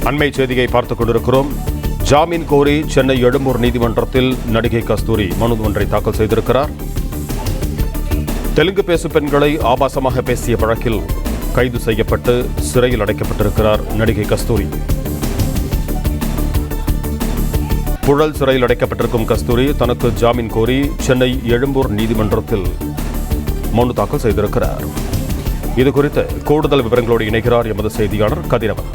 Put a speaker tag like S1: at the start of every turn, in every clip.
S1: அண்மை செய்தியை பார்த்துக் கொண்டிருக்கிறோம். ஜாமீன் கோரி சென்னை எழும்பூர் நீதிமன்றத்தில் நடிகை கஸ்தூரி மனு ஒன்றை தாக்கல் செய்திருக்கிறார். தெலுங்கு பேசும் பெண்களை ஆபாசமாக பேசிய வழக்கில் கைது செய்யப்பட்டு சிறையில் அடைக்கப்பட்டிருக்கிறார் நடிகை கஸ்தூரி. புழல் சிறையில் அடைக்கப்பட்டிருக்கும் கஸ்தூரி தனக்கு ஜாமீன் கோரி சென்னை எழும்பூர் நீதிமன்றத்தில் மனு தாக்கல் செய்திருக்கிறார். இதுகுறித்து கூடுதல் விவரங்களோடு இணைகிறார் எமது செய்தியாளர் கதிரவன்.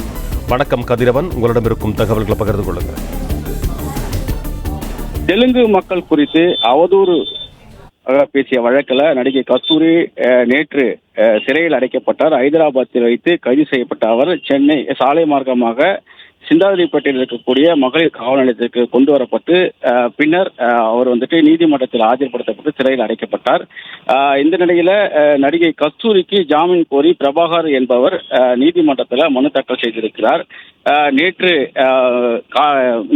S1: வணக்கம் கதிரவன், உங்களிடம் இருக்கும் தகவல்களை பகிர்ந்து கொள்ளுங்கள்.
S2: தெலுங்கு மக்கள் குறித்து அவதூறு பேசிய வழக்கில் நடிகை கஸ்தூரி நேற்று சிறையில் அடைக்கப்பட்டார். ஹைதராபாத்தில் வைத்து கைது செய்யப்பட்ட அவர் சென்னை சாலை மார்க்கமாக சிந்தாதிரிப்பேட்டையில் இருக்கக்கூடிய மகளிர் காவல் நிலையத்திற்கு கொண்டு வரப்பட்டு பின்னர் அவர் நீதிமன்றத்தில் ஆஜர்படுத்தப்பட்டு சிறையில் அடைக்கப்பட்டார். இந்த நிலையில நடிகை கஸ்தூரிக்கு ஜாமீன் கோரி பிரபாகர் என்பவர் நீதிமன்றத்தில் மனு தாக்கல் செய்திருக்கிறார். நேற்று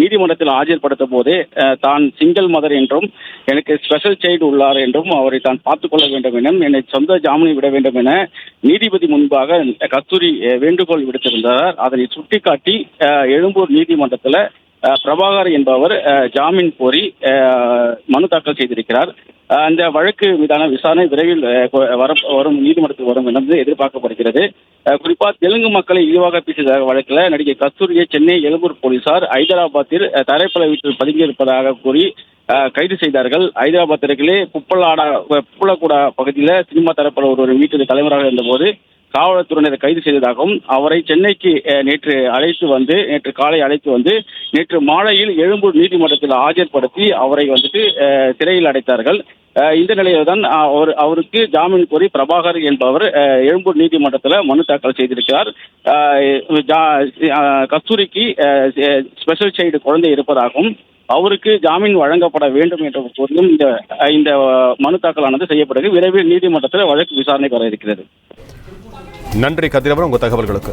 S2: நீதிமன்றத்தில் ஆஜர்படுத்த போதே தான் சிங்கிள் மதர் என்றும் எனக்கு ஸ்பெஷல் சைல்டு உள்ளார் என்றும் அவரை தான் பார்த்துக் கொள்ள வேண்டும் என என்னை சொந்த ஜாமீனை விட வேண்டும் என நீதிபதி முன்பாக கஸ்தூரி வேண்டுகோள் விடுத்திருந்தார். அதனை சுட்டிக்காட்டி எழும்பூர் நீதிமன்றத்தில் பிரபாகர் என்பவர் ஜாமீன் கோரி மனு தாக்கல் செய்திருக்கிறார். அந்த வழக்கு மீதான விசாரணை விரைவில் வரும் நீதிமன்றத்தில் வரும் என்று எதிர்பார்க்கப்படுகிறது. குறிப்பா தெலுங்கு மக்களை இழிவாக பேசிய வழக்கில் நடிகை கஸ்தூரியை சென்னை எழும்பூர் போலீசார் ஹைதராபாத்தில் தரைப்பல வீட்டில் பதுங்கியிருப்பதாக கூறி கைது செய்தார்கள். ஹைதராபாத் அருகிலே புப்பலகுடா பகுதியில் சினிமா தரப்பட ஒரு வீட்டில் தலைவராக இருந்தபோது காவல்துறையினர் கைது செய்ததாகவும் அவரை சென்னைக்கு நேற்று காலை அழைத்து வந்து நேற்று மாலையில் எழும்பூர் நீதிமன்றத்தில் ஆஜர்படுத்தி அவரை சிறையில் அடைத்தார்கள். இந்த நிலையில் தான் அவருக்கு ஜாமீன் கோரி பிரபாகர் என்பவர் எழும்பூர் நீதிமன்றத்தில் மனு தாக்கல் செய்திருக்கிறார். கஸ்தூரிக்கு ஸ்பெஷல் சைல்டு குழந்தை இருப்பதாகவும் அவருக்கு ஜாமீன் வழங்கப்பட வேண்டும் என்ற போதிலும் இந்த மனு தாக்கலானது செய்யப்படுகிறது. விரைவில் நீதிமன்றத்தில் வழக்கு விசாரணைக்கு வர இருக்கிறது.
S1: நன்றி கதிரவன், உங்கள் தகவல்களுக்கு.